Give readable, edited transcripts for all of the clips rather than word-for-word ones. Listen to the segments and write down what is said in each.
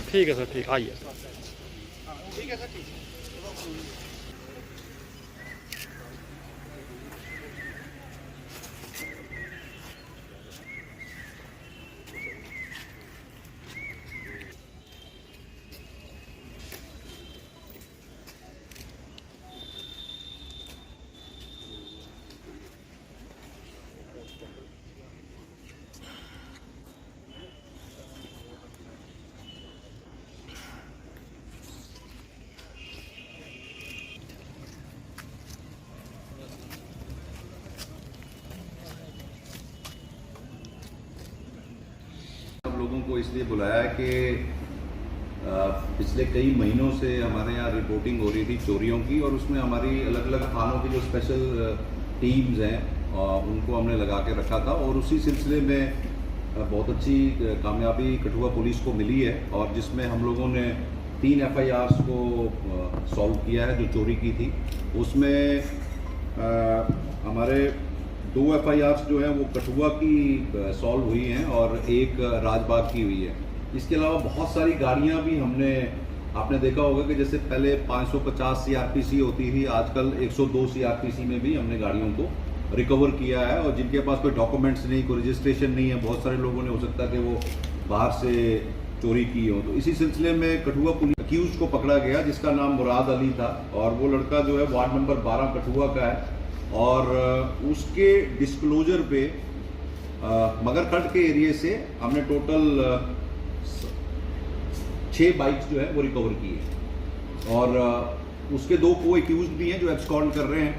ठीक है सर, ठीक, आइए। ठीक है सर, ठीक। लोगों को इसलिए बुलाया है कि पिछले कई महीनों से हमारे यहाँ रिपोर्टिंग हो रही थी चोरियों की, और उसमें हमारी अलग अलग थानों की जो स्पेशल टीम्स हैं उनको हमने लगा के रखा था, और उसी सिलसिले में बहुत अच्छी कामयाबी कठुआ पुलिस को मिली है, और जिसमें हम लोगों ने 3 FIRs को सॉल्व किया है जो चोरी की थी। उसमें हमारे 2 FIRs जो हैं वो कठुआ की सॉल्व हुई हैं और एक राजबाग की हुई है। इसके अलावा बहुत सारी गाड़ियां भी हमने, आपने देखा होगा कि जैसे पहले 550 CRPC होती थी, आजकल 102 CRPC में भी हमने गाड़ियों को रिकवर किया है, और जिनके पास कोई डॉक्यूमेंट्स नहीं, कोई रजिस्ट्रेशन नहीं है, बहुत सारे लोगों ने हो सकता है कि वो बाहर से चोरी की हो। तो इसी सिलसिले में कठुआ पुलिस अक्यूज को पकड़ा गया जिसका नाम मुराद अली था, और वो लड़का जो है वार्ड नंबर 12 कठुआ का है, और उसके डिस्क्लोजर पे मगरखंड के एरिया से हमने टोटल 6 बाइक्स जो है वो रिकवर की है, और उसके 2 को एक्यूज भी हैं जो एब्सकॉन्ड कर रहे हैं।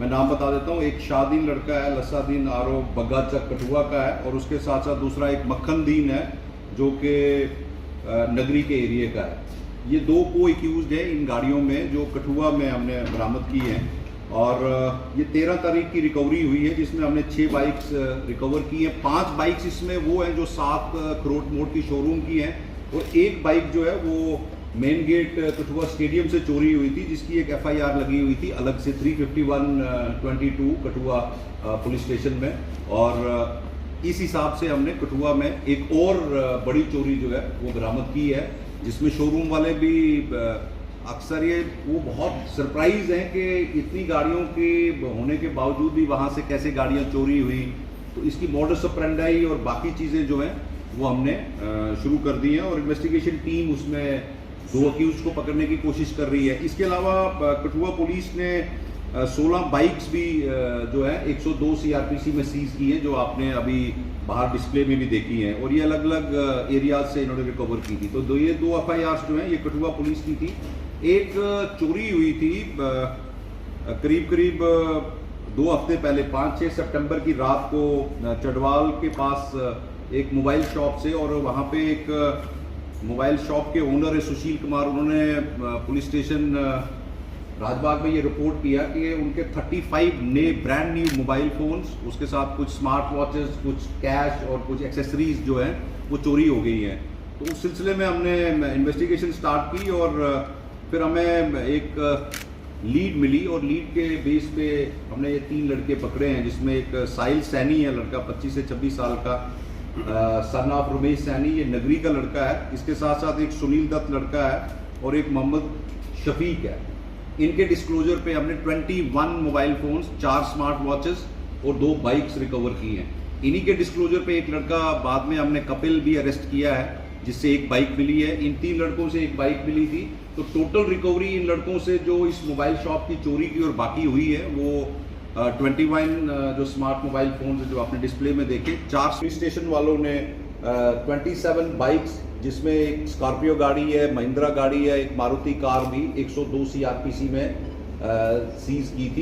मैं नाम बता देता हूँ, एक शाहदीन लड़का है, लसादीन आरो बग्गाचक कठुआ का है, और उसके साथ साथ दूसरा एक मक्खनदीन है जो कि नगरी के एरिया का है। ये 2 को एक्यूज है इन गाड़ियों में जो कठुआ में हमने बरामद की हैं, और ये 13 तारीख की रिकवरी हुई है जिसमें हमने 6 बाइक्स रिकवर की हैं। 5 बाइक्स इसमें वो हैं जो 7 खरोट मोड़ की शोरूम की हैं, और एक बाइक जो है वो मेन गेट कठुआ स्टेडियम से चोरी हुई थी, जिसकी एक FIR लगी हुई थी अलग से 351/22 कठुआ पुलिस स्टेशन में, और इस हिसाब से हमने कठुआ में एक और बड़ी चोरी जो है वो बरामद की है, जिसमें शोरूम वाले भी अक्सर ये वो बहुत सरप्राइज हैं कि इतनी गाड़ियों के होने के बावजूद भी वहाँ से कैसे गाड़ियाँ चोरी हुई। तो इसकी मॉडस ऑपरेंडाई और बाकी चीज़ें जो हैं वो हमने शुरू कर दी हैं, और इन्वेस्टिगेशन टीम उसमें 2 अक्यूज को पकड़ने की कोशिश कर रही है। इसके अलावा कठुआ पुलिस ने 16 बाइक्स भी जो है 102 CRPC में सीज की है, जो आपने अभी बाहर डिस्प्ले में भी देखी हैं, और ये अलग अलग एरियाज से इन्होंने रिकवर की थी। तो ये 2 FIRs जो हैं ये कठुआ पुलिस की थी। एक चोरी हुई थी करीब 2 हफ्ते पहले, 5-6 सितंबर की रात को चढ़वाल के पास एक मोबाइल शॉप से, और वहाँ पे एक मोबाइल शॉप के ओनर है सुशील कुमार, उन्होंने पुलिस स्टेशन राजबाग में ये रिपोर्ट किया कि उनके 35 नए ब्रांड न्यू मोबाइल फोन्स, उसके साथ कुछ स्मार्ट वॉचेस, कुछ कैश और कुछ एक्सेसरीज जो हैं वो चोरी हो गई हैं। तो उस सिलसिले में हमने इन्वेस्टिगेशन स्टार्ट की, और फिर हमें एक लीड मिली, और लीड के बेस पे हमने ये 3 लड़के पकड़े हैं, जिसमें एक साहिल सैनी है लड़का 25 से 26 साल का, सन ऑफ रमेश सैनी ये नगरी का लड़का है, इसके साथ साथ एक सुनील दत्त लड़का है, और एक मोहम्मद शफीक है। इनके डिस्क्लोजर पे हमने 21 मोबाइल फोन्स, 4 स्मार्ट वॉचेस और 2 बाइक्स रिकवर की हैं। इन्हीं के डिस्क्लोजर पे एक लड़का, बाद में हमने कपिल भी अरेस्ट किया है, जिससे एक बाइक मिली है। इन 3 लड़कों से एक बाइक मिली थी। तो टोटल रिकवरी इन लड़कों से जो इस मोबाइल शॉप की चोरी की और बाकी हुई है वो 21 जो स्मार्ट मोबाइल फोन जो आपने डिस्प्ले में देखे। 4 पुलिस स्टेशन वालों ने 27 बाइक्स, जिसमें एक स्कॉर्पियो गाड़ी है, महिंद्रा गाड़ी है, एक मारुति कार भी 102 CRPC में सीज की थी।